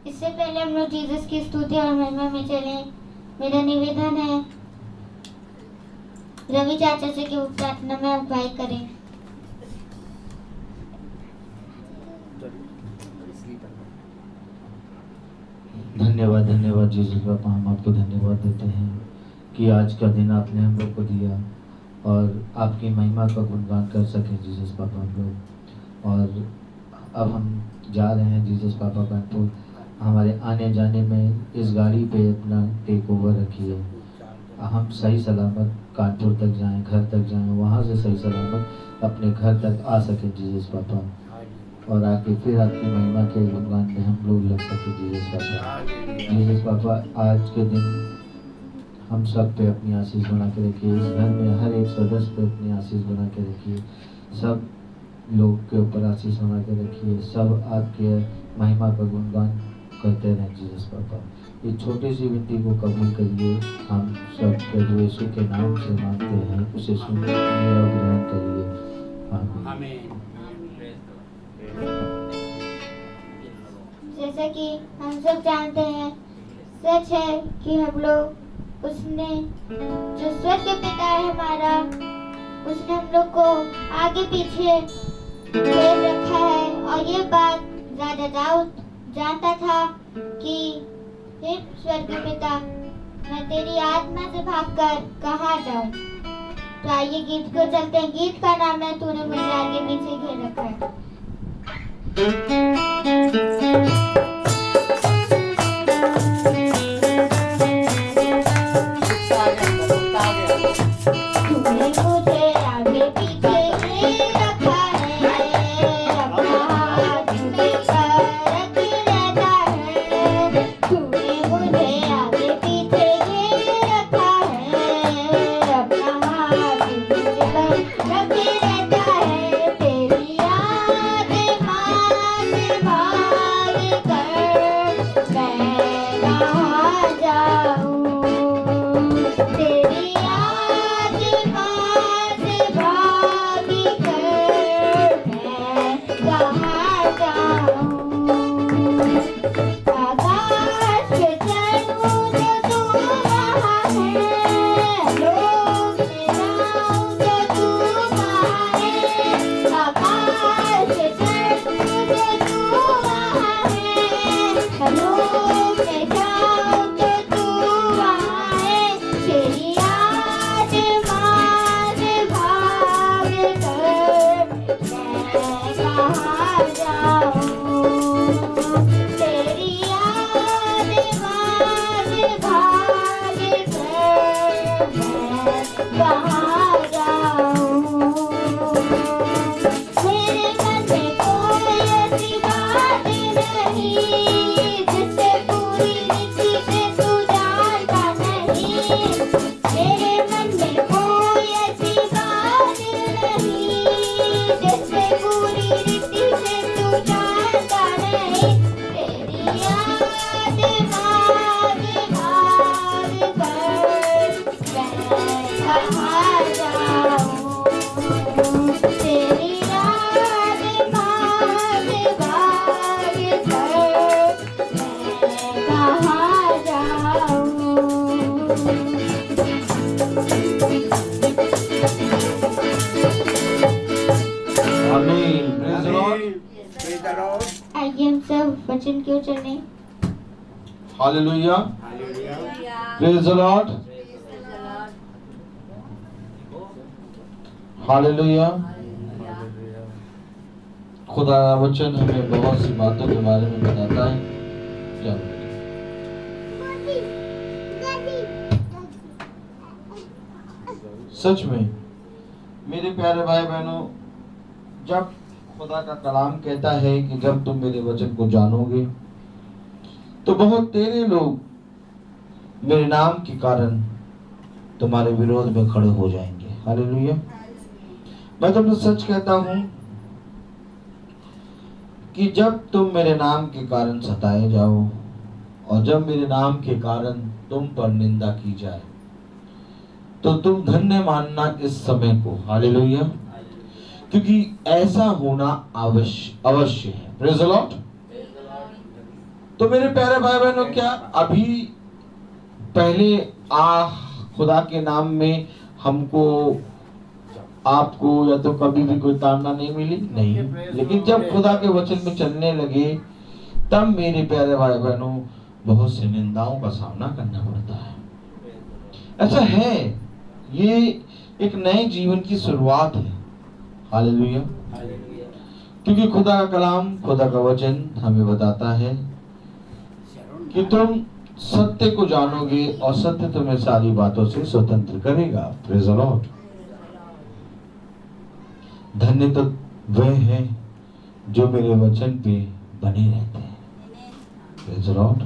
इससे पहले हम लोग जीसस की स्तुति और महिमा में चले। मेरा निवेदन है रवि चाचा से कि वो प्रार्थना में अगुवाई करें। धन्यवाद धन्यवाद जीसस पापा, हम आपको धन्यवाद देते हैं कि आज का दिन आपने हम लोग को दिया और आपकी महिमा का गुणगान कर सके जीसस पापा हम लोग। और अब हम जा रहे हैं जीसस पापा कानपुर, हमारे आने जाने में इस गाड़ी पे अपना टेक ओवर रखिए। हम सही सलामत कानपुर तक जाएं, घर तक जाएं, वहाँ से सही सलामत अपने घर तक आ सके जीसस पापा, और आके फिर आपकी महिमा के गुणगान में हम लोग लग सके जीसस पापा। जीसस पापा आज के दिन हम सब पे अपनी आशीष बना के रखिए, इस घर में हर एक सदस्य पे अपनी आशीष बना के रखिए, सब लोग के ऊपर आशीष बना के रखिए, सब आपके महिमा का गुणगान करते रहें जीसस पापा। इस छोटी सी विनती को कबूल करिए, हम सब प्रभु यीशु के नाम से मांगते हैं, उसे सुनिए और ग्रहण करिए, आमीन। जैसा कि हम सब जानते हैं, सच है कि हम लोग उसने जो स्वर्ग पिता है हमारा, उसने हम लोग को आगे पीछे घेर रखा है। और ये बात राजा दाऊद जानता था कि हे स्वर्ग पिता, मैं तेरी आत्मा से भागकर कहाँ जाऊं। तो आइए गीत को चलते हैं। गीत का नाम है तूने मुझे आगे पीछे घेर रखा है। वचन क्यों चले। Hallelujah, praise the Lord, hallelujah. खुदा का वचन हमें बहुत सी बातों के बारे में बताता है। क्या सच में मेरे प्यारे भाई बहनों, जब खुदा का कलाम कहता है कि जब तुम मेरे वचन को जानोगे तो बहुत तेरे लोग मेरे नाम के कारण तुम्हारे विरोध में खड़े हो जाएंगे। हालेलुया। मैं तुमसे सच कहता हूं कि जब तुम मेरे नाम के कारण सताए जाओ और जब मेरे नाम के कारण तुम पर निंदा की जाए तो तुम धन्य मानना इस समय को। हालेलुया। क्योंकि ऐसा होना अवश्य है। Praise the Lord. तो मेरे प्यारे भाई बहनों, क्या अभी पहले खुदा के नाम में हमको आपको या तो कभी भी कोई ताड़ना नहीं मिली? नहीं। लेकिन जब खुदा के वचन में चलने लगे तब मेरे प्यारे भाई बहनों बहुत सी निंदाओं का सामना करना पड़ता है। ऐसा है, ये एक नए जीवन की शुरुआत है। हालेलुया। क्योंकि खुदा का कलाम, खुदा का वचन हमें बताता है कि तुम सत्य को जानोगे और सत्य तुम्हें सारी बातों से स्वतंत्र करेगा। Praise the Lord. धन्य तो वह हैं जो मेरे वचन पे बने रहते हैं। Praise the Lord.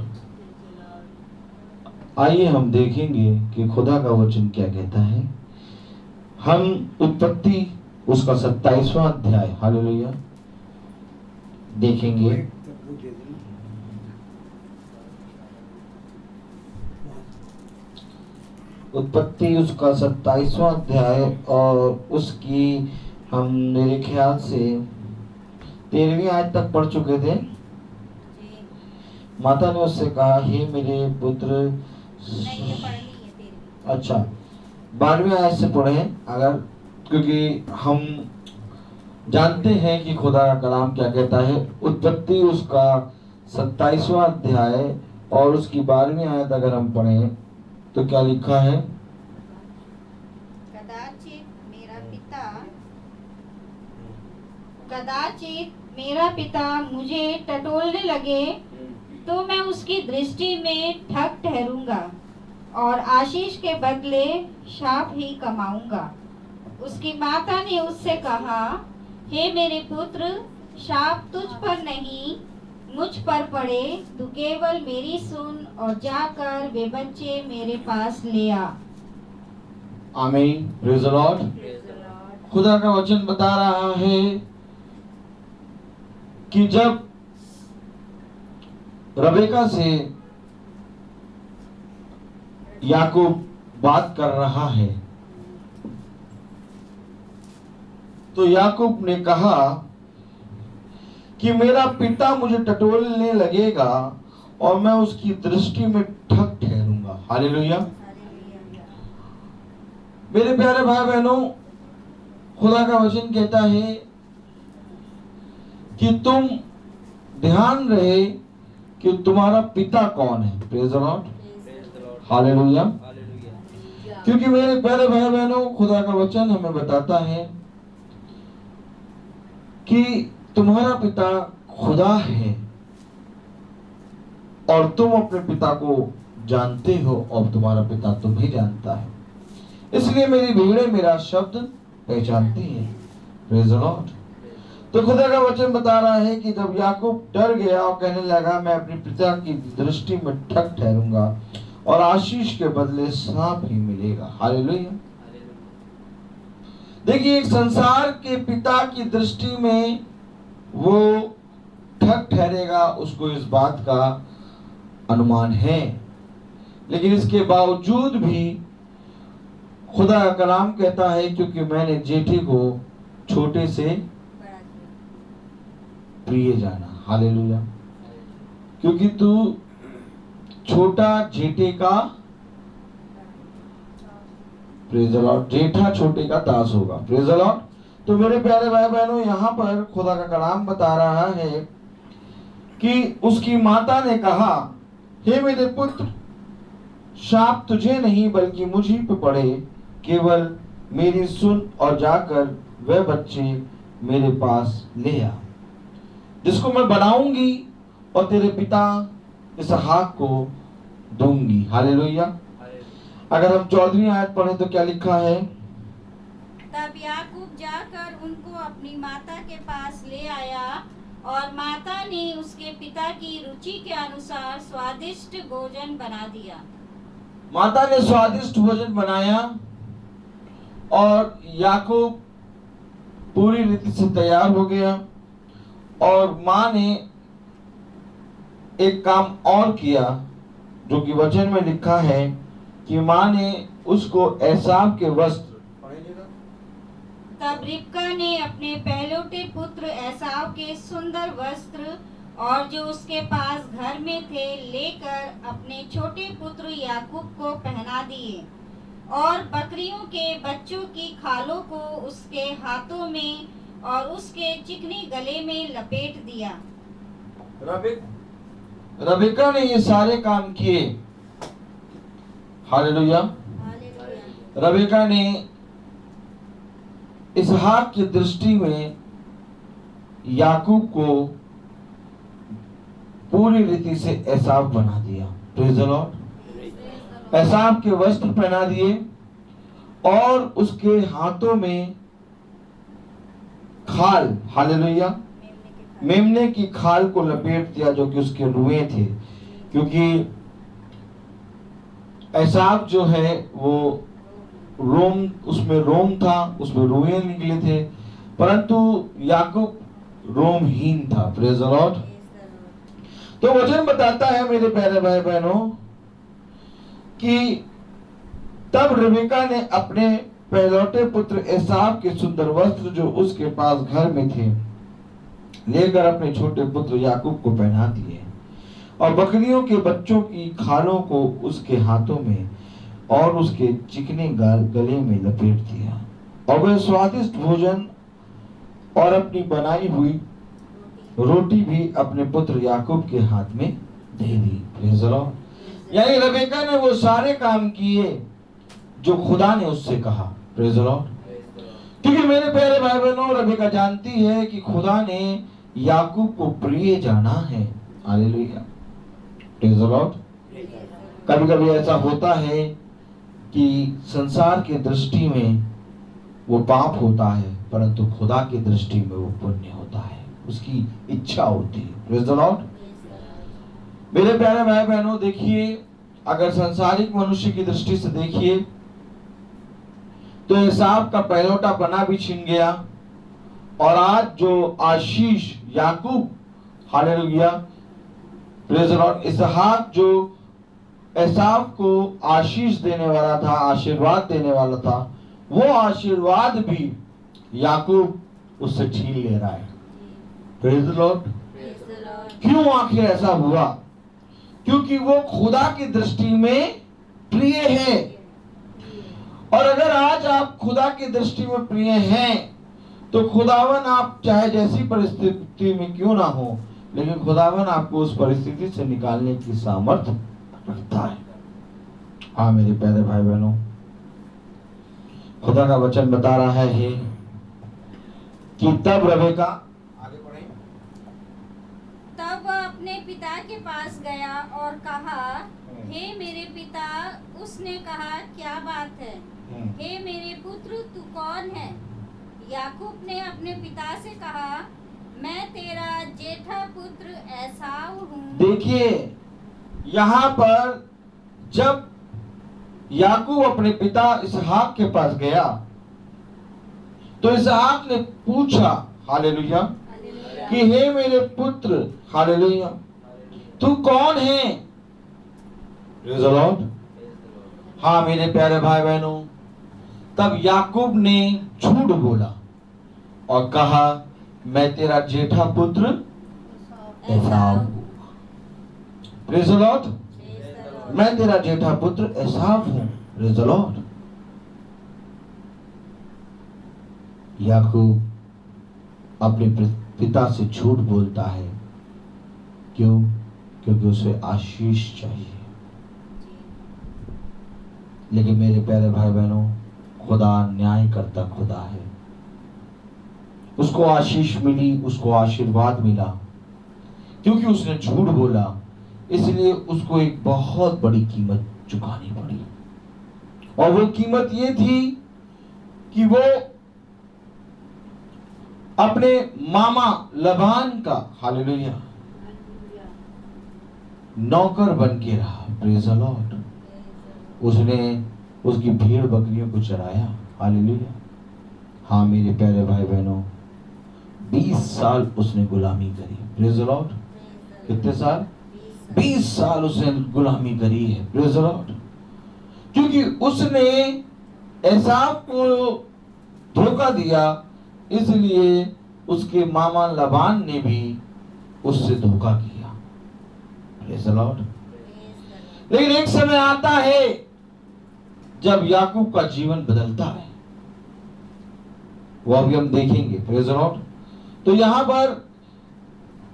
आइए हम देखेंगे कि खुदा का वचन क्या कहता है। हम उत्पत्ति उसका 27वां अध्याय, हालेलुया, देखेंगे। उत्पत्ति उसका 27वां अध्याय और उसकी हम मेरे ख्याल से 13वीं आयत तक पढ़ चुके थे। माता ने उससे कहा, हे मेरे पुत्र। अच्छा, 12वीं आयत से पढ़े अगर, क्योंकि हम जानते हैं कि खुदा का कलाम क्या कहता है। उत्पत्ति उसका 27वां अध्याय और उसकी 12वीं आयत अगर हम पढ़ें तो क्या लिखा है? कदाचित मेरा पिता मुझे टटोलने लगे तो मैं उसकी दृष्टि में ठग ठहरूंगा और आशीष के बदले शाप ही कमाऊंगा। उसकी माता ने उससे कहा, हे मेरे पुत्र, शाप तुझ पर नहीं मुझ पर पड़े। तू केवल मेरी सुन और जाकर वे बच्चे मेरे पास ले आ। आमीन। Praise the Lord. खुदा का वचन बता रहा है कि जब रबेका से याकूब बात कर रहा है तो याकूब ने कहा कि मेरा पिता मुझे टटोलने लगेगा और मैं उसकी दृष्टि में ठग ठहरूंगा। हालेलुया। मेरे प्यारे भाई बहनों, खुदा का वचन कहता है कि तुम ध्यान रहे कि तुम्हारा पिता कौन है। Praise the Lord. हालेलुया। क्योंकि मेरे प्यारे भाई बहनों, खुदा का वचन हमें बताता है कि तुम्हारा पिता खुदा है और तुम अपने पिता को जानते हो और तुम्हारा पिता तुम्हें जानता है। इसलिए मेरी भीड़ें मेरा शब्द पहचानती हैं। Praise the Lord. तो खुदा का वचन बता रहा है कि जब याकूब डर गया और कहने लगा, मैं अपने पिता की दृष्टि में ठग ठहरूंगा और आशीष के बदले सांप ही मिलेगा। हालेलुया। देखिए, एक संसार के पिता की दृष्टि में वो ठग ठहरेगा, उसको इस बात का अनुमान है। लेकिन इसके बावजूद भी खुदा का कलाम कहता है, क्योंकि मैंने जेठे को छोटे से प्रिय जाना। हालेलुया। क्योंकि तू छोटा जेठे का, प्रेज़ द लॉर्ड, जेठा छोटे का दास होगा। Praise the Lord. तो मेरे प्यारे भाई बहनों, यहाँ पर खुदा का कलाम बता रहा है कि उसकी माता ने कहा, हे मेरे पुत्र, शाप तुझे नहीं बल्कि मुझी पे पड़े। केवल मेरी सुन और जाकर वह बच्चे मेरे पास ले आ, जिसको मैं बनाऊंगी और तेरे पिता इसहाक को दूंगी। हालेलुया। अगर हम 14वीं आयत पढ़ें तो क्या लिखा है? तब याकूब जाकर उनको अपनी माता के पास ले आया और माता ने उसके पिता की रुचि के अनुसार स्वादिष्ट भोजन बना दिया। माता ने स्वादिष्ट भोजन बनाया और याकूब पूरी रीति से तैयार हो गया। और माँ ने एक काम और किया जो कि वचन में लिखा है कि माँ ने उसको एसाव के वस्त्र, तब रिबका ने अपने पहलौठे पुत्र एसाव के सुंदर वस्त्र और जो उसके पास घर में थे लेकर अपने छोटे पुत्र याकूब को पहना दिए और बकरियों के बच्चों की खालों को उसके हाथों में और उसके चिकने गले में लपेट दिया। रबेका ने ये सारे काम किए। हालेलुया। रबेका ने इसहाक की दृष्टि में याकूब को पूरी रीति से एसाव बना दिया। Praise the Lord. एसाव के वस्त्र पहना दिए और उसके हाथों में खाल, हालेलुया, मेमने की खाल को लपेट दिया जो कि उसके रुए थे, क्योंकि एसाव जो है वो रोम, उसमें रोम था, उसमें रुए निकले थे, परंतु याकूब रोमहीन था। Praise the Lord. तो वचन बताता है मेरे प्यारे भाई बहनों कि तब रिबेका ने अपने पहलौठे पुत्र एसाव के सुंदर वस्त्र जो उसके पास घर में थे लेकर अपने छोटे पुत्र याकूब को पहना दिए और बकरियों के बच्चों की खालों को उसके हाथों में और उसके चिकने गले में लपेट दिया और वह स्वादिष्ट भोजन और अपनी बनाई हुई रोटी भी अपने पुत्र याकूब के हाथ में दे दी। Praise the lord. यानी रिबेका ने वो सारे काम किए जो खुदा ने उससे कहा। Praise the lord. क्योंकि मेरे प्यारे भाई बहनों, रिबेका जानती है कि खुदा ने याकूब को प्रिय जाना है। हालेलुया। Praise the Lord. कभी कभी ऐसा होता है कि संसार की दृष्टि में वो पाप होता है, परंतु खुदा की दृष्टि में वो पुण्य होता है, उसकी इच्छा होती है। Praise the Lord. मेरे प्यारे भाई बहनों, देखिए, अगर सांसारिक मनुष्य की दृष्टि से देखिए तो एसाव का पहलौठा पना भी छीन गया और आज जो आशीष याकूब, हालेलुया, प्रेज़ द लॉर्ड, इसहाक जो एसाव को आशीष देने वाला था, आशीर्वाद देने वाला था, वो आशीर्वाद भी याकूब उससे छीन ले रहा है। Praise the Lord. क्यों आखिर ऐसा हुआ? क्योंकि वो खुदा की दृष्टि में प्रिय है। और अगर आज आप खुदा की दृष्टि में प्रिय हैं तो खुदावन, आप चाहे जैसी परिस्थिति में क्यों ना हो, लेकिन खुदावन आपको उस परिस्थिति से निकालने की सामर्थ्य रखता है। हाँ मेरे प्यारे भाई बहनों, खुदा का वचन बता रहा है कि तब रिबेका, आगे बढ़े, तब वह अपने पिता के पास गया और कहा, हे मेरे पिता। उसने कहा, क्या बात है? हे मेरे पुत्र, तू कौन है? याकूब ने अपने पिता से कहा, मैं तेरा जेठा पुत्र एसाव हूँ। देखिए, यहाँ पर जब याकूब अपने पिता इसहाक के पास गया तो इसहाक ने पूछा, हालेलुया, कि हे मेरे पुत्र, हालेलुया, तू कौन है? Praise the Lord. हाँ मेरे प्यारे भाई बहनों, तब याकूब ने झूठ बोला और कहा, मैं तेरा जेठा पुत्र एसाव हूँ। Praise the Lord. मैं तेरा जेठा पुत्र एसाव हूँ। Praise the Lord. याकूब अपने पिता से झूठ बोलता है। क्यों? क्योंकि उसे आशीष चाहिए। लेकिन मेरे प्यारे भाई बहनों, खुदा न्याय करता खुदा है। उसको आशीष मिली, उसको आशीर्वाद मिला, क्योंकि उसने झूठ बोला, इसलिए उसको एक बहुत बड़ी कीमत चुकानी पड़ी। और वो कीमत ये थी कि वो अपने मामा लबान का, हालेलुया, नौकर बन के रहा। Praise the Lord. उसने उसकी भेड़ बकरियों को चराया। हालेलुया। हाँ मेरे प्यारे भाई बहनों, 20 साल उसने गुलामी करी। Praise the Lord. कितने साल? 20 साल उसने गुलामी करी है। Praise the lord. क्योंकि उसने एसाव को धोखा दिया, इसलिए उसके मामा लबान ने भी उससे धोखा किया। Praise the Lord. लेकिन एक समय आता है जब याकूब का जीवन बदलता है, वो अभी हम देखेंगे। Praise the Lord. तो यहां पर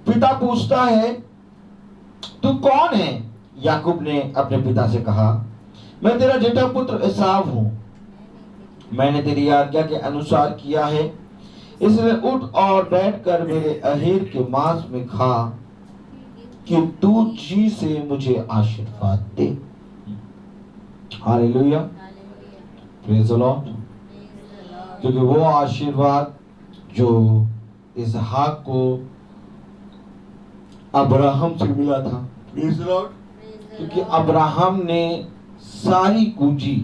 पिता पूछता है तू कौन है? याकूब ने अपने पिता से कहा, मैं तेरा जेठा पुत्र एसाव हूं, मैंने तेरी आज्ञा के अनुसार किया है, इसलिए उठ और बैठकर मेरे अहेर के मांस में खा, कि तू जी से मुझे आशीर्वाद दे। Hallelujah, praise the lord. क्योंकि वो आशीर्वाद जो इसहाक को अब्राहम से मिला था, प्रेज़ द लॉर्ड, क्योंकि अब्राहम ने सारी कुंजी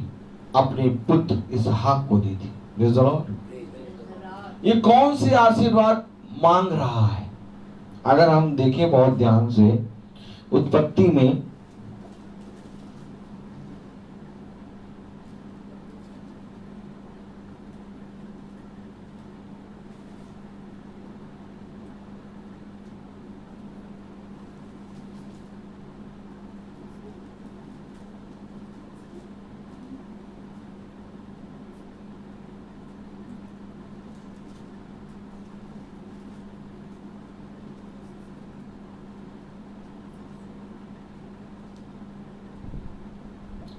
अपने पुत्र इसहाक को दी थी। Praise the Lord. ये कौन से आशीर्वाद मांग रहा है? अगर हम देखें बहुत ध्यान से उत्पत्ति में,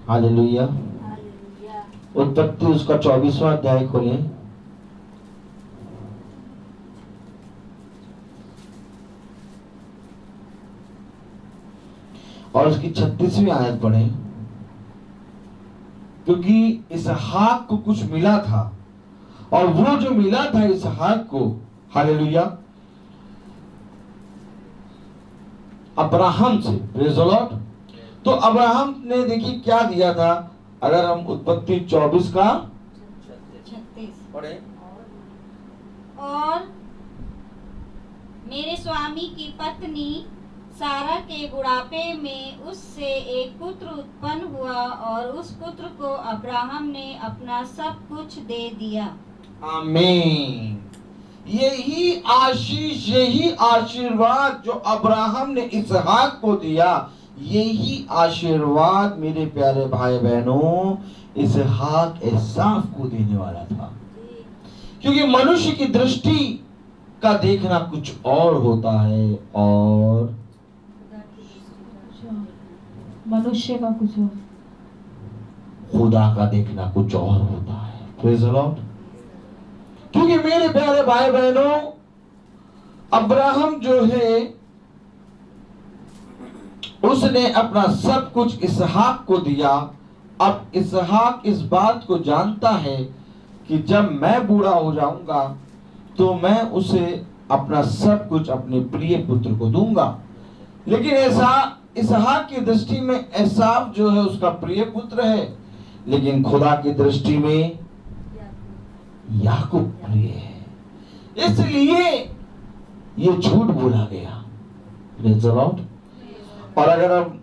हालेलुया, उत्पत्ति उसका 24वां अध्याय खोलें और उसकी 36वीं आयत पढ़ें। क्योंकि इसहाक को कुछ मिला था, और वो जो मिला था इसहाक को, हालेलुया, अब्राहम से। Praise the Lord. तो अब्राहम ने देखिए क्या दिया था। अगर हम उत्पत्ति 24 का 36 पढ़े, और मेरे स्वामी की पत्नी सारा के बुढ़ापे में उससे एक पुत्र उत्पन्न हुआ, और उस पुत्र को अब्राहम ने अपना सब कुछ दे दिया। आमीन। यही आशीष, यही आशीर्वाद जो अब्राहम ने इसहाक को दिया, यही आशीर्वाद मेरे प्यारे भाई बहनों इसहाक एसाव को देने वाला था। क्योंकि मनुष्य की दृष्टि का देखना कुछ और होता है, और मनुष्य का कुछ और, खुदा का देखना कुछ और होता है। Praise the lord. क्योंकि मेरे प्यारे भाई बहनों, अब्राहम जो है उसने अपना सब कुछ इसहाक को दिया। अब इसहाक इस बात को जानता है कि जब मैं बूढ़ा हो जाऊंगा तो मैं उसे अपना सब कुछ अपने प्रिय पुत्र को दूंगा। लेकिन ऐसा इसहाक की दृष्टि में एसाव जो है उसका प्रिय पुत्र है, लेकिन खुदा की दृष्टि में याकूब प्रिय है। इसलिए ये झूठ बोला गया। Praise the Lord. और अगर अब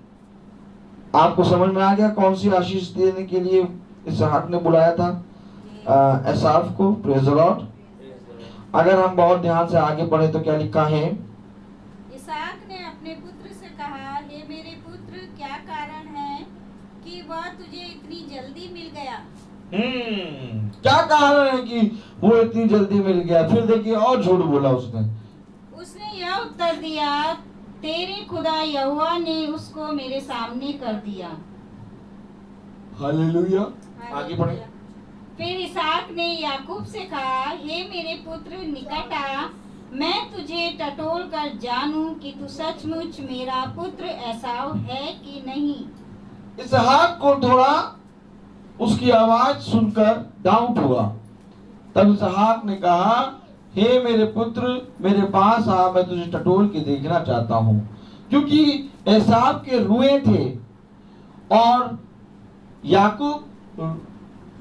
आपको समझ में आ गया कौन सी आशीष देने के लिए इसहाक ने बुलाया था एसाव को। Praise the Lord. अगर हम बहुत ध्यान से आगे पढ़े तो क्या लिखा है? इसहाक ने अपने पुत्र से कहा, हे मेरे पुत्र, क्या कारण है कि वह तुझे इतनी जल्दी मिल गया? क्या कारण है कि वो इतनी जल्दी मिल गया? फिर देखिए और झूठ बोला उसने। उसने यह उत्तर दिया, तेरे खुदा यहोवा ने उसको मेरे सामने कर दिया। हालेलुया। आगे बढ़े। फिर इसहाक ने याकूब से कहा, हे मेरे पुत्र, निकट आ, मैं तुझे टटोल कर जानूं कि तू सचमुच मेरा पुत्र एसाव है कि नहीं। इसहाक को थोड़ा उसकी आवाज सुनकर डाउट हुआ। तब इसहाक ने कहा, हे मेरे पुत्र, मेरे पास आ, मैं तुझे टटोल के देखना चाहता हूं। क्योंकि एसाव के रुए थे और याकूब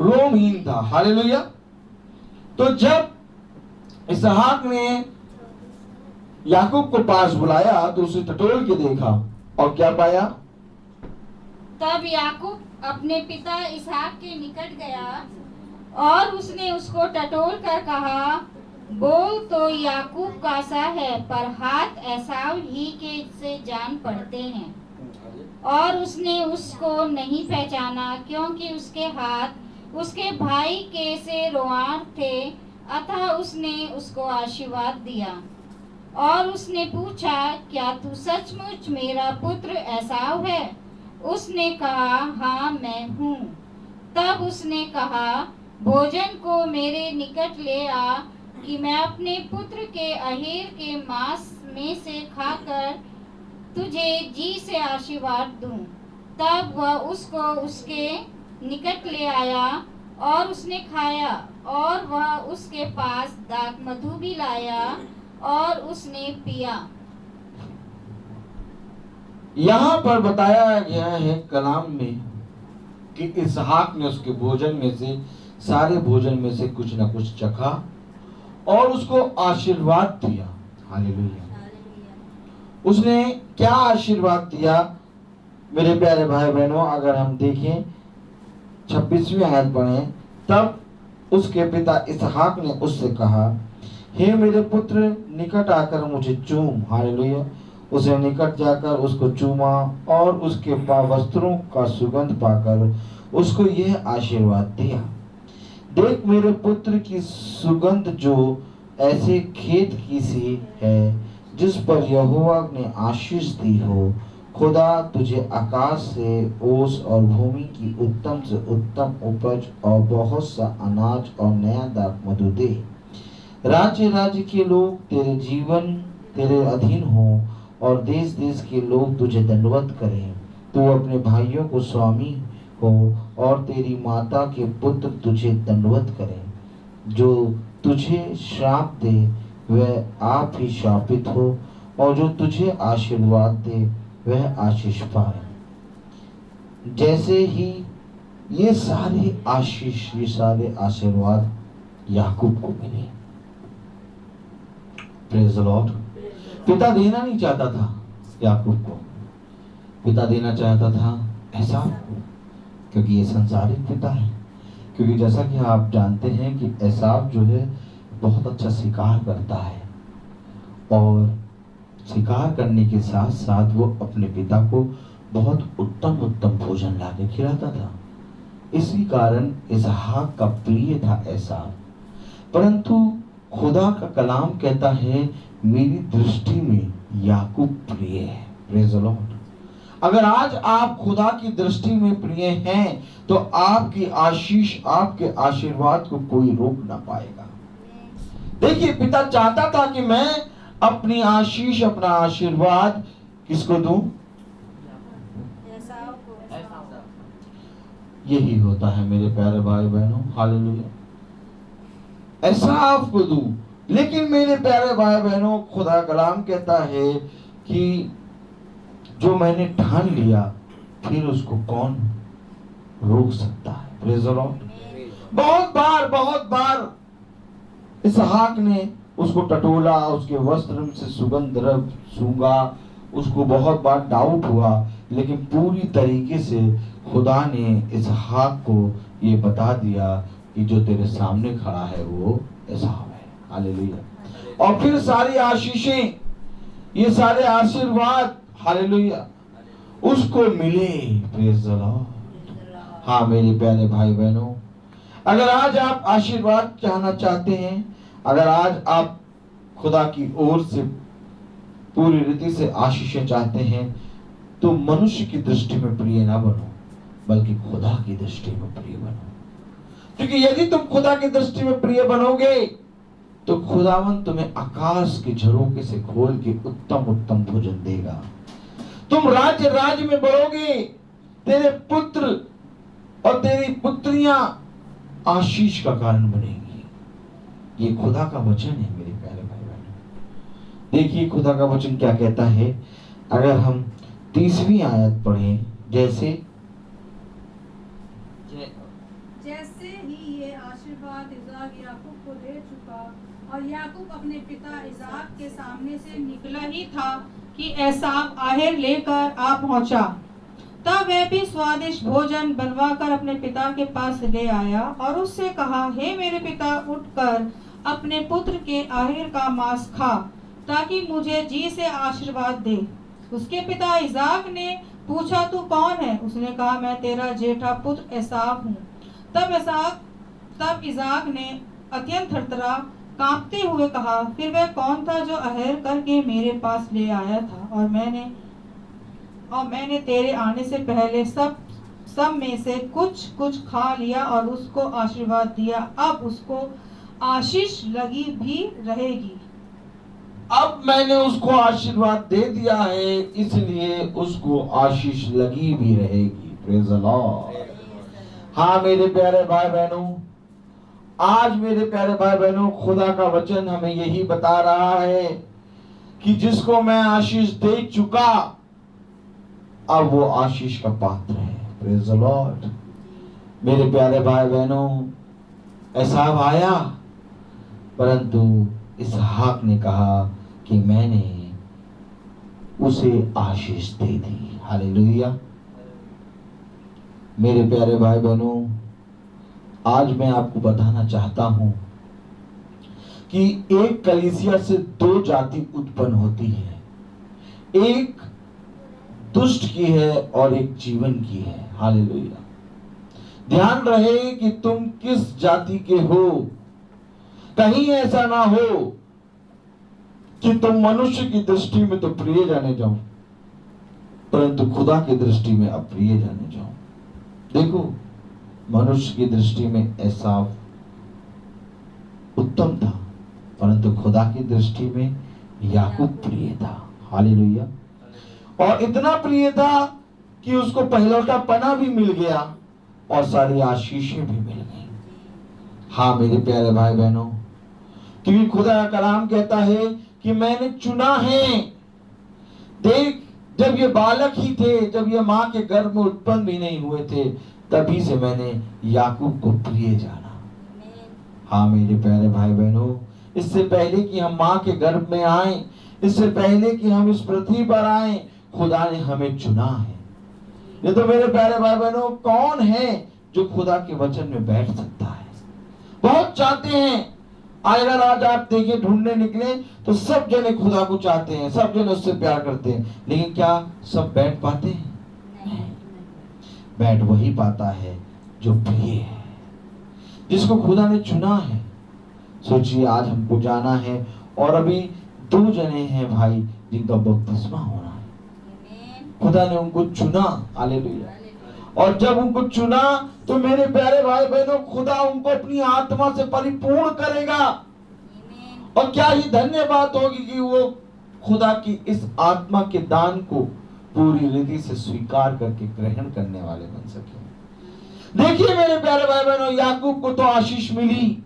रोमहीन था। हालेलुया। तो जब इसहाक ने याकूब को पास बुलाया तो उसे टटोल के देखा, और क्या पाया? तब याकूब अपने पिता इसहाक के निकट गया और उसने उसको टटोल कर कहा, बोल तो याकूब का सा है, पर हाथ एसाव ही के से जान पड़ते हैं। और उसने उसको नहीं पहचाना, क्योंकि उसके हाथ उसके भाई के से रोआर थे। अतः उसने उसको आशीर्वाद दिया। और उसने पूछा, क्या तू सचमुच मेरा पुत्र एसाव है? उसने कहा, हाँ मैं हूँ। तब उसने कहा, भोजन को मेरे निकट ले आ, कि मैं अपने पुत्र के अहेर के मांस में से खाकर तुझे जी से आशीर्वाद दूं। तब वह उसको उसके निकट ले आया और उसने खाया। और वह उसके पास दाख मधु भी लाया और उसने पिया। यहाँ पर बताया गया है कलाम में कि इसहाक ने उसके भोजन में से, सारे भोजन में से कुछ न कुछ चखा और उसको आशीर्वाद दिया। हालेलुया। उसने क्या आशीर्वाद दिया मेरे प्यारे भाई बहनों? अगर हम देखें 26वीं आयत पढ़ें, तब उसके पिता इसहाक ने उससे कहा, हे मेरे पुत्र, निकट आकर मुझे चूम। हालेलुया। उसे निकट जाकर उसको चूमा और उसके वस्त्रों का सुगंध पाकर उसको यह आशीर्वाद दिया, देख मेरे पुत्र की सुगंध जो ऐसे खेत की सी है जिस पर यहोवा ने आशीष दी हो। खुदा तुझे आकाश से ओस और भूमि की उत्तम से उत्तम उपज और बहुत सा अनाज और नया दाख मधु दे। राज्य राज्य के लोग तेरे जीवन तेरे अधीन हो और देश देश के लोग तुझे दंडवत करें। तू अपने भाइयों को स्वामी हो और तेरी माता के पुत्र तुझे दंडवत करें। जो तुझे श्राप दे वह आप ही शापित हो और जो तुझे आशीर्वाद दे वह आशीष पाए। जैसे ही ये सारे आशीष, ये सारे आशीर्वाद याकूब को मिले। Praise the Lord. पिता देना नहीं चाहता था याकूब को, पिता देना चाहता था एसाव को, क्योंकि ये संसारिक पिता है। क्योंकि जैसा कि आप जानते हैं कि एसाव जो है बहुत अच्छा शिकार करता है और शिकार करने के साथ साथ वो अपने पिता को बहुत उत्तम उत्तम भोजन लाके खिलाता था। इसी कारण इसहाक का प्रिय था एसाव। परंतु खुदा का कलाम कहता है, मेरी दृष्टि में याकूब प्रिय है। Praise the Lord. अगर आज आप खुदा की दृष्टि में प्रिय हैं तो आपकी आशीष, आपके आशीर्वाद को कोई रोक ना पाएगा। देखिए, पिता चाहता था कि मैं अपनी आशीष, अपना आशीर्वाद किसको दूं? यही होता है मेरे प्यारे भाई बहनों। हालेलुया। एसाव को दूं। लेकिन मेरे प्यारे भाई बहनों, खुदा कलाम कहता है कि जो मैंने ठान लिया फिर उसको कौन रोक सकता है? Praise the Lord. बहुत बार इसहाक ने उसको टटोला, उसके वस्त्र से सुगंध द्रव्य सूंघा, उसको बहुत बार डाउट हुआ, लेकिन पूरी तरीके से खुदा ने इसहाक को ये बता दिया कि जो तेरे सामने खड़ा है वो एसाव है। हालेलुया। और फिर सारी आशीषें, ये सारे आशीर्वाद, हालेलुया, उसको मिले। Praise the Lord. हाँ मेरे प्यारे भाई बहनों, अगर आज आप आशीर्वाद चाहना चाहते हैं, अगर आज आप खुदा की ओर से पूरी रीति से आशीषें चाहते हैं, तो मनुष्य की दृष्टि में प्रिय ना बनो, बल्कि खुदा की दृष्टि में प्रिय बनो। क्योंकि यदि तुम खुदा की दृष्टि में प्रिय बनोगे तो खुदावन तुम्हें आकाश के झरोखे से खोल के उत्तम उत्तम भोजन देगा। तुम राज्य राज्य में बढ़ोगे। तेरे पुत्र और तेरी पुत्रियां आशीष का कारण बनेंगी। ये खुदा का वचन है मेरे प्यारे भाई बहनों। देखिए खुदा का वचन क्या कहता है। अगर हम 30वीं आयत पढ़ें, जैसे ही ये आशीर्वाद इज़ाक याकूब को दे चुका और याकूब अपने पिता इज़ाक के सामने से निकला ही था कि एसाव आहेर लेकर आ पहुंचा। तब वह भी स्वादिष्ट भोजन बनवाकर अपने पिता के पास ले आया और उससे कहा, हे मेरे पिता, उठकर अपने पुत्र के आखिर का मांस खा, ताकि मुझे जी से आशीर्वाद दे। उसके पिता इसाक ने पूछा, तू कौन है? उसने कहा, मैं तेरा जेठा पुत्र एसाव हूँ। तब इसाक ने अत्यंत थरथरा कांपते हुए कहा, फिर वह कौन था जो अहेर करके मेरे पास ले आया था? और मैंने तेरे आने से पहले सब में से कुछ कुछ खा लिया और उसको आशीर्वाद दिया। अब उसको आशीष लगी भी रहेगी। अब मैंने उसको आशीर्वाद दे दिया है, इसलिए उसको आशीष लगी भी रहेगी। Praise the Lord. हाँ मेरे प्यारे भाई बहनों, आज मेरे प्यारे भाई बहनों, खुदा का वचन हमें यही बता रहा है कि जिसको मैं आशीष दे चुका, अब वो आशीष का पात्र है। Praise the Lord. मेरे प्यारे भाई बहनों, एसाव आया, परंतु इसहाक ने कहा कि मैंने उसे आशीष दे दी। हालेलुया। मेरे प्यारे भाई बहनों, आज मैं आपको बताना चाहता हूं कि एक कलीसिया से दो जाति उत्पन्न होती है, एक दुष्ट की है और एक जीवन की है। हालेलुया। ध्यान रहे कि तुम किस जाति के हो। कहीं ऐसा ना हो कि तुम मनुष्य की दृष्टि में तो प्रिय जाने जाओ, परंतु खुदा की दृष्टि में अप्रिय जाने जाओ। देखो, मनुष्य की दृष्टि में एसाव उत्तम था, परंतु खुदा की दृष्टि में याकूब प्रिय था। हालेलुया। और इतना प्रिय था कि उसको पहलौठा पना भी मिल गया और सारी आशीषें भी मिल गई। हाँ मेरे प्यारे भाई बहनों, क्योंकि खुदा का कलाम कहता है कि मैंने चुना है। देख, जब ये बालक ही थे, जब ये माँ के गर्भ में उत्पन्न भी नहीं हुए थे, तभी से मैंने याकूब को प्रिय जाना। हाँ मेरे प्यारे भाई बहनों, इससे पहले कि हम माँ के गर्भ में आए, इससे पहले कि हम इस पृथ्वी पर आए, खुदा ने हमें चुना है। ये तो मेरे प्यारे भाई बहनों, कौन है जो खुदा के वचन में बैठ सकता है? बहुत चाहते हैं। अगर आज आप देखिए, ढूंढने निकले तो सब जने खुदा को चाहते हैं, सब जने उससे प्यार करते हैं, लेकिन क्या सब बैठ पाते हैं? नहीं। बैठ वही पाता है जो प्रिय है, जिसको खुदा ने चुना है। सोचिए, आज हमको जाना है और अभी 2 जने हैं भाई जिनका बपतिस्मा होना है। खुदा ने उनको चुना। हालेलुया। और जब उनको चुना तो मेरे प्यारे भाई बहनों, खुदा उनको अपनी आत्मा से परिपूर्ण करेगा। और क्या ही धन्य बात होगी कि वो खुदा की इस आत्मा के दान को पूरी रीति से स्वीकार करके ग्रहण करने वाले बन सके। देखिए मेरे प्यारे भाई बहनों, याकूब को तो आशीष मिली,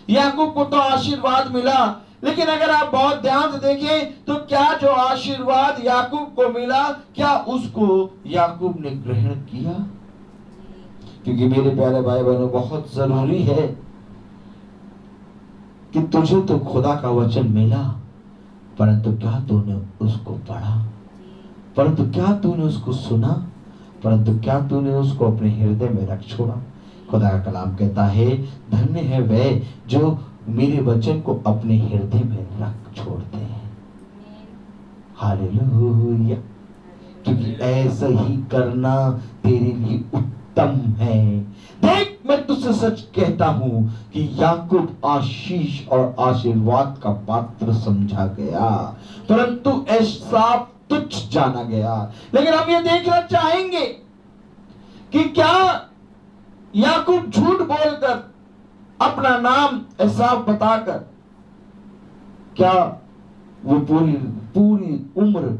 याकूब को तो आशीर्वाद मिला, लेकिन अगर आप बहुत ध्यान से देखें तो क्या जो आशीर्वाद याकूब को मिला, क्या उसको याकूब ने ग्रहण किया? क्योंकि मेरे प्यारे भाई बहनों, बहुत जरूरी है कि तुझे तो खुदा का वचन मिला, परंतु क्या तूने उसको पढ़ा? परंतु क्या तूने उसको सुना? परंतु क्या तूने उसको अपने हृदय में रख छोड़ा? खुदा का कलाम कहता है, धन्य है वे जो मेरे वचन को अपने हृदय में रख छोड़ते हैं। हालेलुया। क्योंकि ऐसा ही करना तेरे लिए उत्तम है। देख, मैं तुझसे सच कहता हूं कि याकूब आशीष और आशीर्वाद का पात्र समझा गया, परंतु एसाव तुच्छ जाना गया। लेकिन हम ये देखना चाहेंगे कि क्या याकूब झूठ बोलकर अपना नाम एसाव बताकर क्या वो पूरी उम्र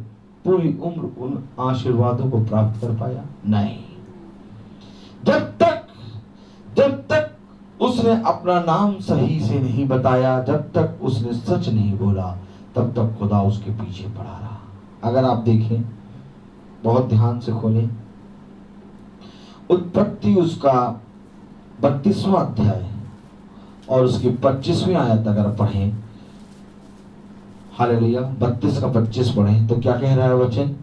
उन आशीर्वादों को प्राप्त कर पाया? नहीं। जब तक उसने अपना नाम सही से नहीं बताया, जब तक उसने सच नहीं बोला, तब तक खुदा उसके पीछे पड़ा रहा। अगर आप देखें, बहुत ध्यान से खोलें, उत्पत्ति उसका 32वां अध्याय और उसकी 25वीं आयत अगर पढ़ें, हालेलुया, 32 का 25 पढ़ें तो क्या कह रहा है वचन?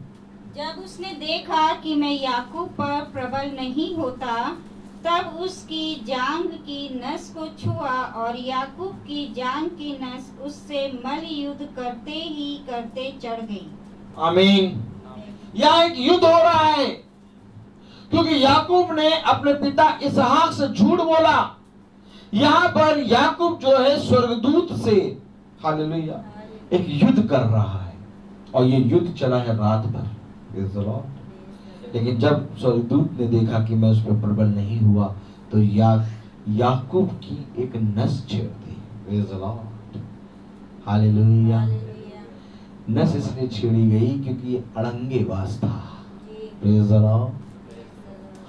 जब उसने देखा कि मैं याकूब पर प्रबल नहीं होता, तब उसकी जांघ की नस को छुआ और याकूब की जांघ की नस उससे मल युद्ध करते ही करते चढ़ गई। आमीन। यहाँ एक युद्ध हो रहा है क्योंकि याकूब ने अपने पिता इसहाक से झूठ बोला। यहाँ पर याकूब जो है स्वर्गदूत से, हालेलुया, एक युद्ध कर रहा है और ये युद्ध चला है रात भर। Praise the Lord। लेकिन जब स्वर्गदूत ने देखा कि मैं उस पर प्रबल नहीं हुआ तो याकूब की एक नस छेड़ दी। Praise the Lord। हालेलुया। नस इसलिए छेड़ी गई क्योंकि ये अड़ंगेबाज था। Praise the Lord।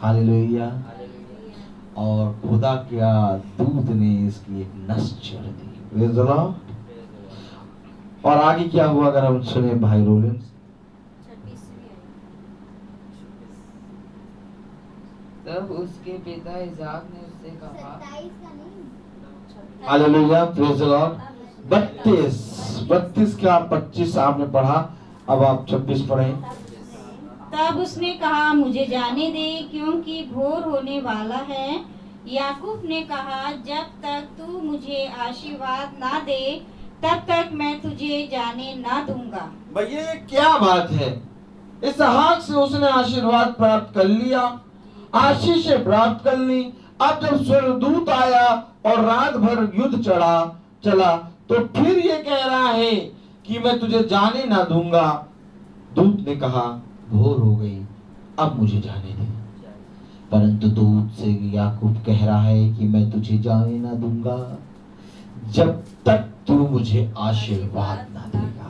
हालेलुया। और खुदा क्या दूत ने इसकी एक नस छेड़ दी। Praise the Lord। और आगे क्या हुआ अगर हम सुने भाई रोलिंस। तब उसके पिता इसाक ने उससे कहा, हालेलुया, प्रेज द लॉर्ड। 32 का 25 आपने पढ़ा, अब आप 26 पढ़ें। तब उसने कहा, मुझे जाने दे क्योंकि भोर होने वाला है। याकूब ने कहा, जब तक तू मुझे आशीर्वाद ना दे तब तक मैं तुझे जाने ना दूंगा। भैया ये क्या बात है? इसहाक से उसने आशीर्वाद प्राप्त कर लिया, आशीष प्राप्त कर ली। अब जब स्वर्गदूत आया और रात भर युद्ध चला तो फिर ये कह रहा है कि मैं तुझे जाने ना दूंगा। दूत ने कहा, भोर हो गई, अब मुझे जाने दे। परंतु दूत से याकूब कह रहा है कि मैं तुझे जाने ना दूंगा जब तक तू मुझे आशीर्वाद ना देगा।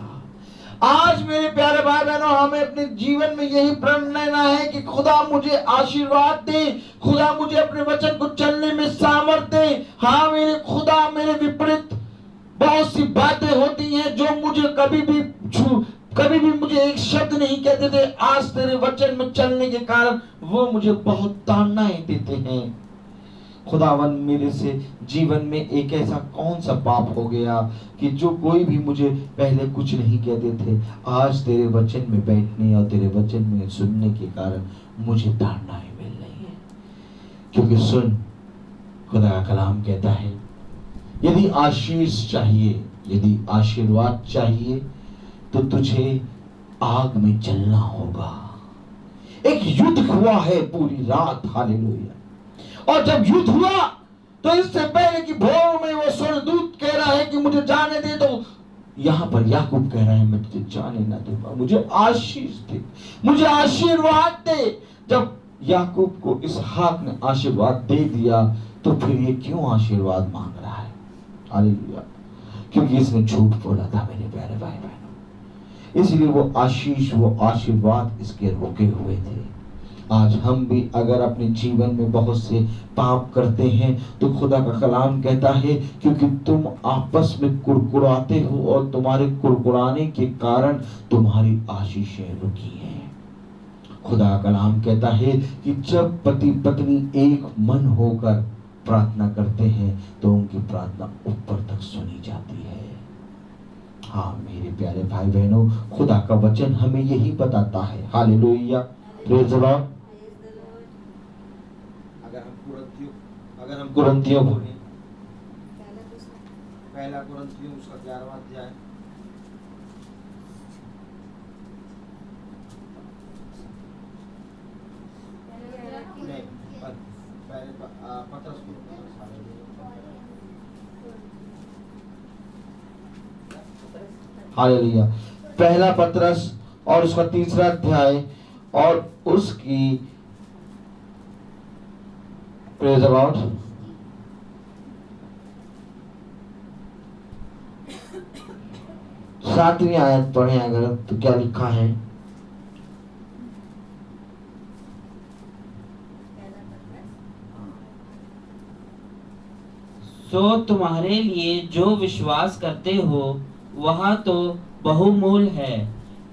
आज मेरे प्यारे भाई बहनों, हमें अपने जीवन में यही प्रण लेना है कि खुदा मुझे आशीर्वाद दे, खुदा मुझे अपने वचन को चलने में सामर्थ्य दे। हाँ मेरे खुदा, मेरे विपरीत बहुत सी बातें होती हैं जो मुझे कभी भी मुझे एक शब्द नहीं कहते थे। आज तेरे वचन में चलने के कारण वो मुझे बहुत ताड़नाएं देते हैं। खुदावन मेरे से जीवन में एक ऐसा कौन सा पाप हो गया कि जो कोई भी मुझे पहले कुछ नहीं कहते थे, आज तेरे वचन में बैठने और तेरे वचन में सुनने के कारण मुझे ताड़नाएं मिल रही है। क्योंकि सुन, खुदा का कलाम कहता है, यदि आशीष चाहिए, यदि आशीर्वाद चाहिए तो तुझे आग में जलना होगा। एक युद्ध हुआ है पूरी रात, हालेलुया। और जब युद्ध हुआ तो इससे पहले कि भोर में वो स्वर्गदूत कह रहा है कि मुझे जाने दे, तो यहाँ पर याकूब कह रहा है मैं तुझे जाने ना दूंगा, मुझे आशीष दे, मुझे आशीर्वाद दे। जब याकूब को इसहाक ने आशीर्वाद दे दिया तो फिर ये क्यों आशीर्वाद मांग रहा है? हालेलुया। क्योंकि इसने झूठ बोला था मेरे प्यारे भाई बहनों, इसलिए वो आशीष, वो आशीर्वाद इसके रोके हुए थे। आज हम भी अगर अपने जीवन में बहुत से पाप करते हैं तो खुदा का कलाम कहता है क्योंकि तुम आपस में कुड़कुड़ाते हो और तुम्हारे कुड़कुड़ाने के कारण तुम्हारी आशीषें रुकी हैं। खुदा का कलाम कहता है कि जब पति पत्नी एक मन होकर प्रार्थना करते हैं तो उनकी प्रार्थना ऊपर तक सुनी जाती है। हाँ मेरे प्यारे भाई बहनों, खुदा का वचन हमें यही बताता है। Hallelujah, praise the Lord. अगर हम कुरिन्थियों को पहला कुरिन्थियों उसका 11वां अध्याय, हालेलुया, पहला पतरस और उसका 3रा अध्याय और उसकी प्रेज अबाउट 7वीं आयत पढ़े अगर, तो क्या लिखा है? सो तुम्हारे लिए जो विश्वास करते हो वह तो बहुमूल्य है,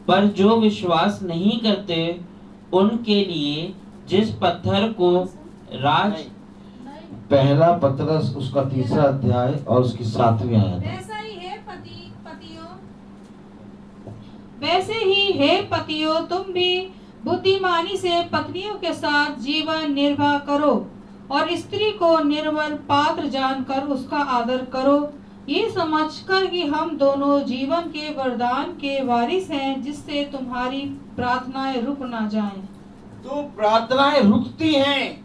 पर जो विश्वास नहीं करते उनके लिए जिस पत्थर को राज, पहला पतरस उसका 3रा अध्याय और उसकी 7वीं आयत। वैसे ही हे पतियों, तुम भी बुद्धिमानी से पत्नियों के साथ जीवन निर्वाह करो और स्त्री को निर्मल पात्र जानकर उसका आदर करो, ये समझकर कि हम दोनों जीवन के वरदान के वारिस हैं, जिससे तुम्हारी प्रार्थनाएं रुक ना जाएं। तो प्रार्थनाएं रुकती हैं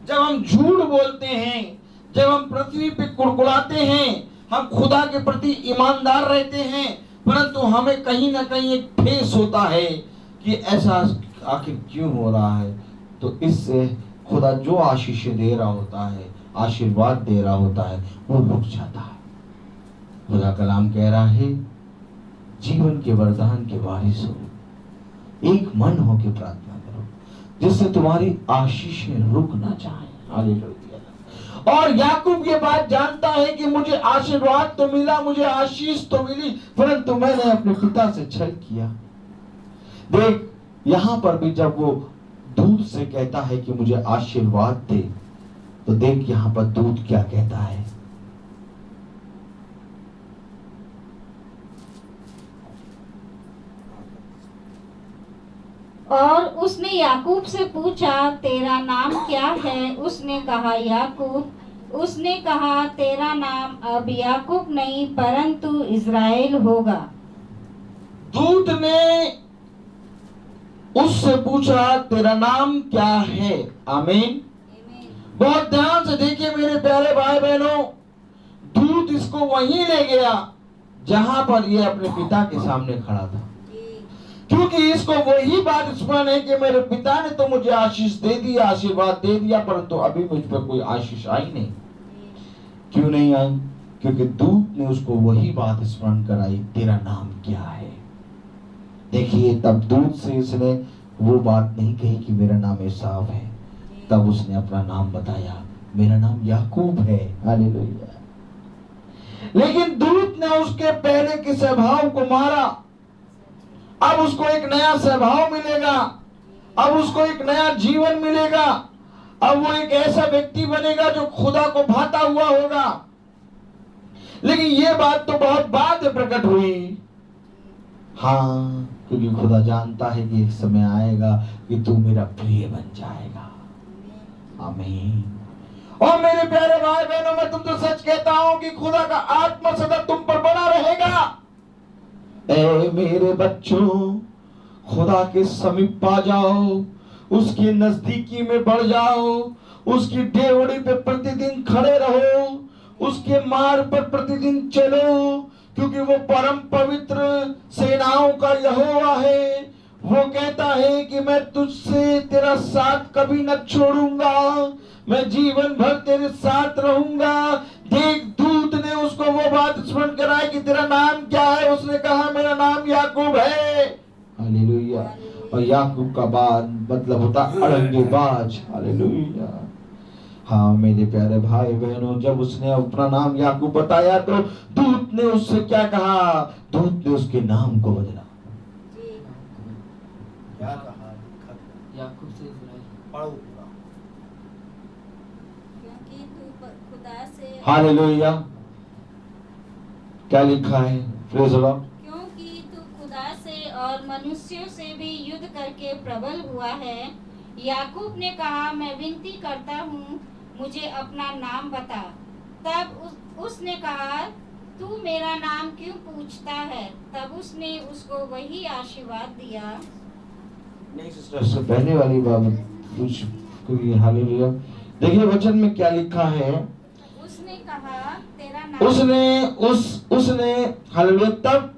जब हम झूठ बोलते हैं, जब हम पृथ्वी पे कुड़कुड़ाते हैं, हम खुदा के प्रति ईमानदार रहते हैं, परंतु हमें कहीं ना कहीं एक ठेस होता है कि ऐसा आखिर क्यों हो रहा है। तो इससे खुदा जो आशीष दे रहा होता है, आशीर्वाद दे रहा होता है, वो रुक जाता है। खुदा कलाम कह रहा है जीवन के वरदान के वारिस हो, एक मन हो के प्रार्थना करो, जिससे तुम्हारी आशीषें रुक ना जाए। हालेलुया। और याकूब ये बात जानता है कि मुझे आशीर्वाद तो मिला, मुझे आशीष तो मिली, परंतु मैंने अपने पिता से छल किया। देख, यहां पर भी जब वो दूत से कहता है कि मुझे आशीर्वाद दे, तो देख यहां पर दूत क्या कहता है। और उसने याकूब से पूछा, तेरा नाम क्या है? उसने कहा याकूब। उसने कहा, तेरा नाम अब याकूब नहीं परंतु इज़राइल होगा। दूत ने उससे पूछा, तेरा नाम क्या है? आमीन। बहुत ध्यान से देखिए मेरे प्यारे भाई बहनों, दूत इसको वहीं ले गया जहां पर ये अपने पिता के सामने खड़ा था, क्योंकि इसको वही बात स्मरण है कि मेरे पिता ने तो मुझे आशीष दे दिया, आशीर्वाद दे दिया, परंतु अभी मुझ पर कोई आशीष आई नहीं। क्यों नहीं आई? क्योंकि दूत ने उसको वही बात स्मरण कराई, तेरा नाम क्या है? देखिए, तब दूत से इसने वो बात नहीं कही कि मेरा नाम एसाव है, तब उसने अपना नाम बताया, मेरा नाम याकूब है। हालेलुया। लेकिन दूत ने उसके पहले के स्वभाव को मारा। अब उसको एक नया स्वभाव मिलेगा, अब उसको एक नया जीवन मिलेगा, अब वो एक ऐसा व्यक्ति बनेगा जो खुदा को भाता हुआ होगा। लेकिन ये बात तो बहुत बाद में प्रकट हुई। हाँ, क्योंकि खुदा जानता है कि एक समय आएगा कि तू मेरा प्रिय बन जाएगा। आमीन। और मेरे प्यारे भाई बहनों, मैं तुमसे सच कहता हूं कि खुदा का आत्मा सदा तुम पर बना रहेगा। ए मेरे बच्चों, खुदा के समीप आ जाओ, उसकी नजदीकी में बढ़ जाओ, उसकी डेवड़ी पे प्रतिदिन खड़े रहो, उसके मार्ग पर प्रतिदिन चलो, क्योंकि वो परम पवित्र सेनाओं का यहोवा है। वो कहता है कि मैं तुझसे तेरा साथ कभी न छोड़ूंगा, मैं जीवन भर तेरे साथ रहूंगा। देख, दूत ने उसको वो बात स्मरण कराई कि तेरा नाम क्या है? उसने कहा, मेरा नाम याकूब है। हालेलुया। और याकूब का बाद मतलब होता अड़ंगेबाज। हालेलुया। हाँ मेरे प्यारे भाई बहनों, जब उसने अपना नाम याकूब बताया तो दूत ने उससे क्या कहा? दूत ने उसके नाम को बदला। क्या कहा? याकूब से इज़राइल। पढ़ो पूरा। क्योंकि तू खुदा से हालेलुया। क्या लिखा है? Praise the lord. क्योंकि तू खुदा से और मनुष्यों से भी युद्ध करके प्रबल हुआ है। याकूब ने कहा, मैं विनती करता हूँ, मुझे अपना नाम बता। तब उसने कहा, तू मेरा नाम क्यों पूछता है? तब उसने उसको वही आशीर्वाद दिया। नहीं सिस्टर, से पहले वाली बात कुछ, क्योंकि हालेलुया। देखिए वचन में क्या लिखा है। उसने कहा, तेरा नाम उसने हालेलुया, तब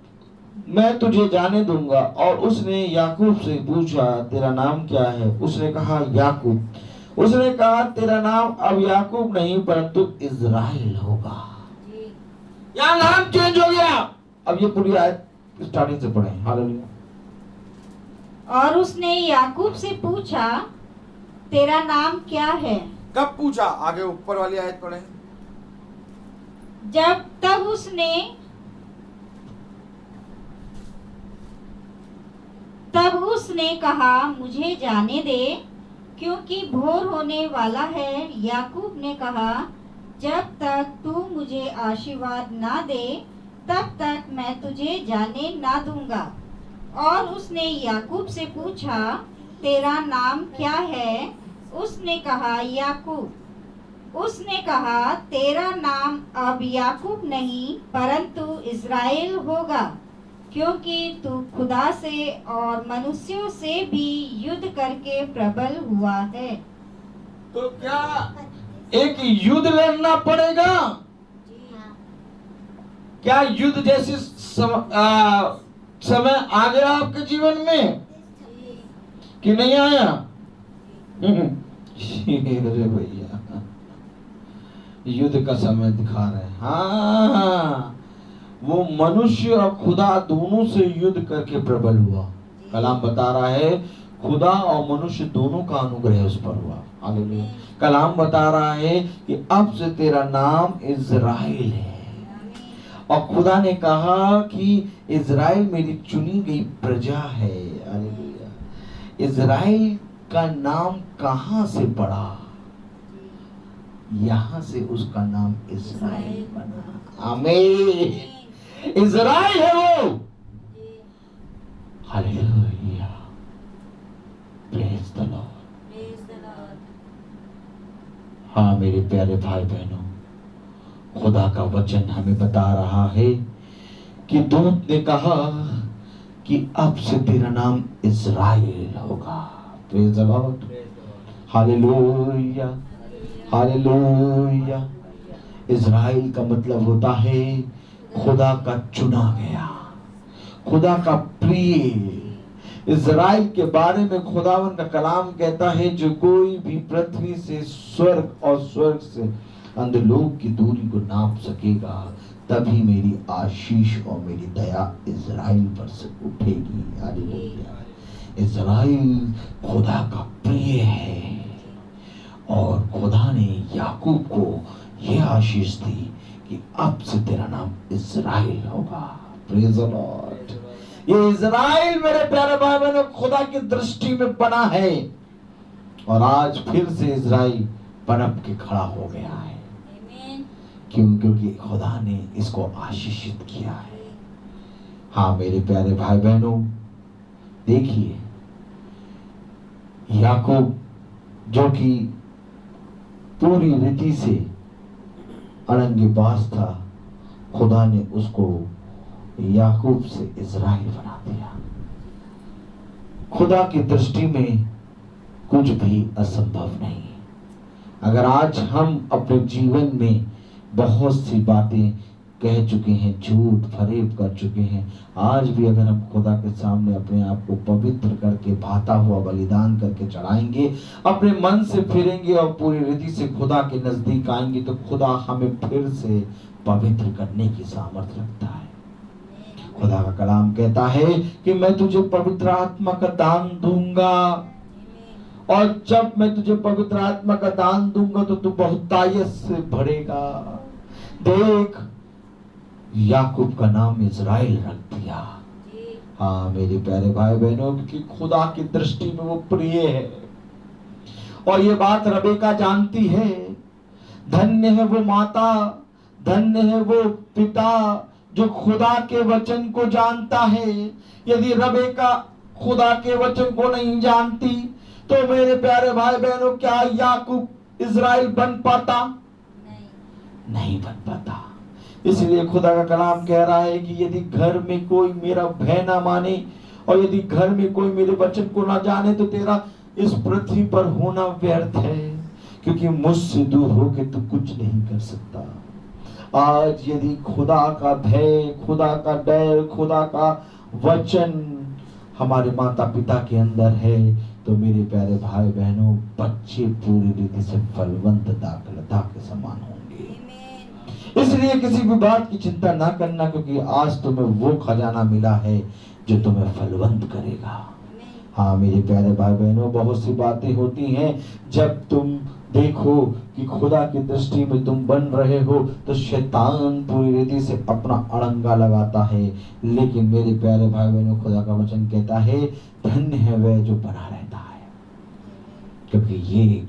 मैं तुझे जाने दूंगा। और उसने याकूब से पूछा, तेरा नाम क्या है? उसने कहा, याकूब। उसने कहा, तेरा नाम अब याकूब नहीं परंतु इज़राइल होगा। यहाँ नाम चेंज हो गया। अब ये पूरी आयत स्टार्टिंग से पढ़ें। हालेलुया। और उसने याकूब से पूछा, तेरा नाम क्या है? कब पूछा? आगे ऊपर वाली आयत पढ़ें। जब तब उसने कहा, मुझे जाने दे, क्योंकि भोर होने वाला है। याकूब ने कहा, जब तक तू मुझे आशीर्वाद ना दे तब तक मैं तुझे जाने ना दूंगा। और उसने याकूब से पूछा, तेरा नाम क्या है? उसने कहा याकूब। उसने कहा, तेरा नाम अब याकूब नहीं परंतु इज़राइल होगा, क्योंकि तू खुदा से और मनुष्यों से भी युद्ध करके प्रबल हुआ है। तो क्या एक युद्ध लड़ना पड़ेगा? क्या युद्ध जैसे समय आ गया आपके जीवन में कि नहीं आया? अरे भैया, युद्ध का समय दिखा रहे हैं। हाँ, वो मनुष्य और खुदा दोनों से युद्ध करके प्रबल हुआ। कलाम बता रहा है खुदा और मनुष्य दोनों का अनुग्रह उस पर हुआ। हालेलुया। कलाम बता रहा है कि अब से तेरा नाम इज़राइल है, और खुदा ने कहा कि इज़राइल मेरी चुनी गई प्रजा है। हालेलुया। इज़राइल का नाम कहां से पड़ा? यहां से उसका नाम इज़राइल बना। आमीन। इज़राइल है वो। हालेलुया। Praise the Lord. हाँ मेरे प्यारे भाई बहनों, खुदा का वचन हमें बता रहा है कि दूत ने कहा कि अब से तेरा नाम इज़राइल होगा। Praise the Lord. Hallelujah, hallelujah. Israel का मतलब होता है खुदा का चुना गया, खुदा का प्रिय। इज़राइल के बारे में खुदावन का कलाम कहता है, जो कोई भी पृथ्वी से स्वर्ग और स्वर्ग से अंधलोक की दूरी को नाप सकेगा, तभी मेरी आशीष और मेरी दया इज़राइल पर से उठेगी। हालेलुया। इज़राइल खुदा का प्रिय है, और खुदा ने याकूब को यह आशीष दी कि अब से तेरा नाम इज़राइल होगा। Praise the Lord. ये इज़राइल मेरे प्यारे भाई बहनों खुदा की दृष्टि में बना है, और आज फिर से इज़राइल पनप के खड़ा हो गया है। क्योंकि खुदा ने इसको आशीषित किया है। हाँ मेरे प्यारे भाई बहनों, देखिए याकूब जो कि पूरी रीति से अड़ंगेबाज था, खुदा ने उसको याकूब से इज़राइल बना दिया। खुदा की दृष्टि में कुछ भी असंभव नहीं। अगर आज हम अपने जीवन में बहुत सी बातें कह चुके हैं, झूठ फरेब कर चुके हैं, आज भी अगर हम खुदा के सामने अपने आप को पवित्र करके भाता हुआ बलिदान करके चढ़ाएंगे, अपने मन से फिरेंगे और पूरी रीति से खुदा के नजदीक आएंगे, तो खुदा हमें फिर से पवित्र करने की सामर्थ्य रखता है। खुदा का कलाम कहता है कि मैं तुझे पवित्र आत्मा का दान दूंगा, और जब मैं तुझे पवित्र आत्मा का दान दूंगा तो तू बहुतायत से भरेगा। देख, याकूब का नाम इज़राइल रख दिया। हाँ मेरे प्यारे भाई बहनों, क्योंकि खुदा की दृष्टि में वो प्रिय है, और ये बात रबेका जानती है। धन्य है वो माता, धन्य है वो पिता जो खुदा के वचन को जानता है। यदि रबेका खुदा के वचन को नहीं जानती, तो मेरे प्यारे भाई बहनों, क्या याकूब इज़राइल बन पाता? नहीं बन पाता। इसलिए खुदा का कलाम कह रहा है कि यदि घर में कोई मेरा भय ना माने, और यदि घर में कोई मेरे वचन को ना जाने, तो तेरा इस पृथ्वी पर होना व्यर्थ है, क्योंकि मुझसे दूर होके तू कुछ नहीं कर सकता। आज यदि खुदा का भय, खुदा का डर, खुदा का वचन हमारे माता पिता के अंदर है, तो मेरे प्यारे भाई बहनों, बच्चे पूरी रीति से फलवंत दाखलता के समान होंगे। इसलिए किसी भी बात की चिंता ना करना, क्योंकि आज तुम्हें वो खजाना मिला है जो तुम्हें फलवंत करेगा। हाँ मेरे प्यारे भाई बहनों, बहुत सी बातें होती हैं, जब तुम देखो कि खुदा की दृष्टि में तुम बन रहे हो, तो शैतान पूरी रीति से अपना अड़ंगा लगाता है। लेकिन मेरे प्यारे भाई बहनों, खुदा का वचन कहता है, धन्य है वह जो बना रहता है, क्योंकि ये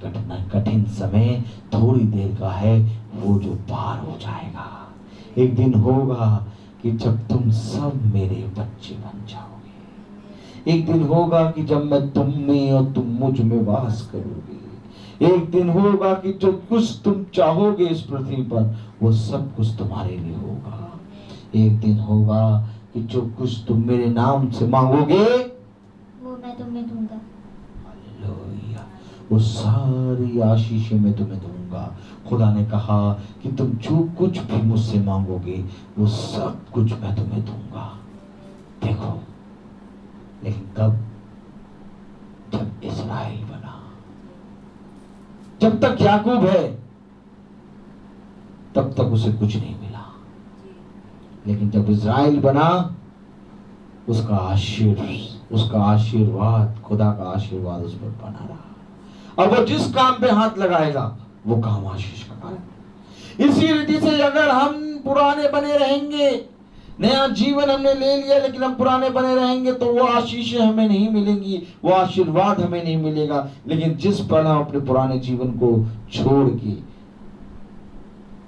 कठिन समय थोड़ी देर का है, वो जो पार हो जाएगा। एक दिन होगा कि जब तुम सब मेरे बच्चे बन जाओगे। एक दिन होगा कि जब मैं तुम में और तुम मुझ में वास करोगे। एक दिन होगा कि जो कुछ तुम चाहोगे इस पृथ्वी पर वो सब कुछ तुम्हारे लिए होगा। एक दिन होगा कि जो कुछ तुम मेरे नाम से मांगोगे वो मैं तुम्हें दूंगा। हालेलुया। वो सारी आशीषें मैं तुम्हें दूंगा। खुदा ने कहा कि तुम जो कुछ भी मुझसे मांगोगे वो सब कुछ मैं तुम्हें दूंगा। देखो, लेकिन कब? जब इस्राएल बना। जब तक याकूब है तब तक उसे कुछ नहीं मिला, लेकिन जब इस्राएल बना उसका आशीर्वाद, खुदा का आशीर्वाद उस पर बना रहा। अब वो जिस काम पे हाथ लगाएगा वो काम आशीष का काम है। इसी रीति से अगर हम पुराने बने रहेंगे, नया जीवन हमने ले लिया लेकिन हम पुराने बने रहेंगे तो वो आशीषें हमें नहीं मिलेंगी, वो आशीर्वाद हमें नहीं मिलेगा। लेकिन जिस पल हम अपने पुराने जीवन को छोड़ के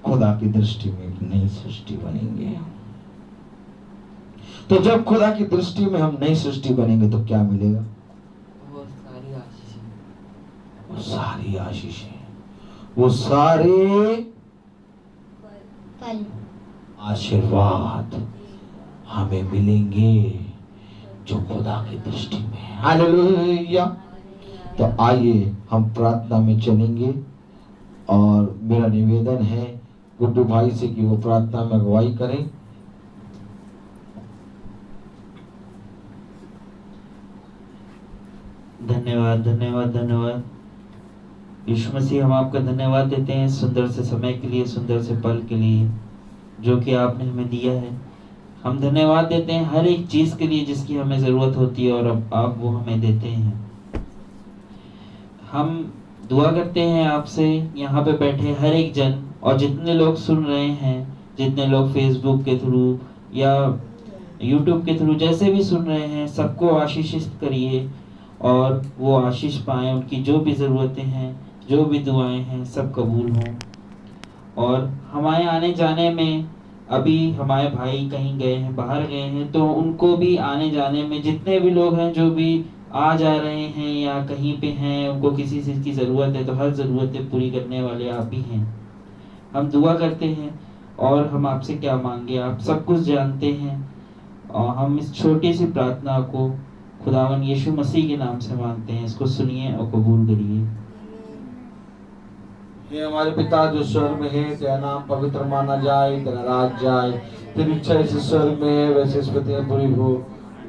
खुदा की दृष्टि में एक नई सृष्टि बनेंगे, तो जब खुदा की दृष्टि में हम नई सृष्टि बनेंगे तो क्या मिलेगा? वो सारी आशीषें, वो सारे फल, आशीर्वाद हमें मिलेंगे जो खुदा की दृष्टि में है। हालेलुया। तो आइए हम प्रार्थना में चलेंगे और मेरा निवेदन है गुड्डू भाई से कि वो प्रार्थना में अगुवाई करें। धन्यवाद धन्यवाद धन्यवाद यीशु मसीह, हम आपका धन्यवाद देते हैं सुंदर से समय के लिए, सुंदर से पल के लिए जो कि आपने हमें दिया है। हम धन्यवाद देते हैं हर एक चीज़ के लिए जिसकी हमें ज़रूरत होती है और अब आप वो हमें देते हैं। हम दुआ करते हैं आपसे, यहाँ पे बैठे हर एक जन और जितने लोग सुन रहे हैं, जितने लोग फेसबुक के थ्रू या यूट्यूब के थ्रू जैसे भी सुन रहे हैं, सबको आशीषित करिए और वो आशीष पाएं। उनकी जो भी ज़रूरतें हैं, जो भी दुआएं हैं, सब कबूल हों। और हमारे आने जाने में अभी हमारे भाई कहीं गए हैं, बाहर गए हैं, तो उनको भी आने जाने में जितने भी लोग हैं जो भी आ जा रहे हैं या कहीं पे हैं, उनको किसी चीज़ की ज़रूरत है तो हर ज़रूरतें पूरी करने वाले आप ही हैं। हम दुआ करते हैं और हम आपसे क्या मांगे आप सब कुछ जानते हैं, और हम इस छोटी सी प्रार्थना को खुदावन यीशु मसीह के नाम से मांगते हैं। इसको सुनिए और कबूल करिए। हे हमारे पिता जो स्वर्ग में है, तेरा नाम पवित्र माना जाए, तेरा राज जाए, तेरी इच्छा जैसे स्वर्ग में है वैसे इस पृथ्वी में पूरी हो।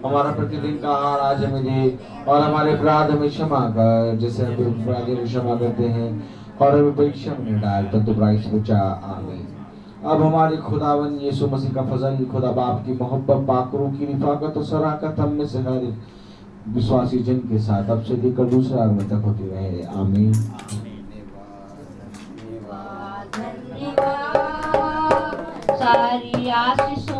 हमारा प्रतिदिन का आहार आज हमें दे, और हमारे अपराध हमें क्षमा कर जैसे हम अपराधी को क्षमा करते हैं, और हमें परीक्षा में नहीं डाल परंतु बुराई से बचा। आमीन। अब हमारे खुदावन यीशु मसीह का फजल, खुदा बाप की मोहब्बत, पाकरों की रिफाकत और सराकत हम में से हर एक विश्वासी जन के साथ अब से लेकर दूसरे आगमन तक होती रहे। आमीन। सारी आशीष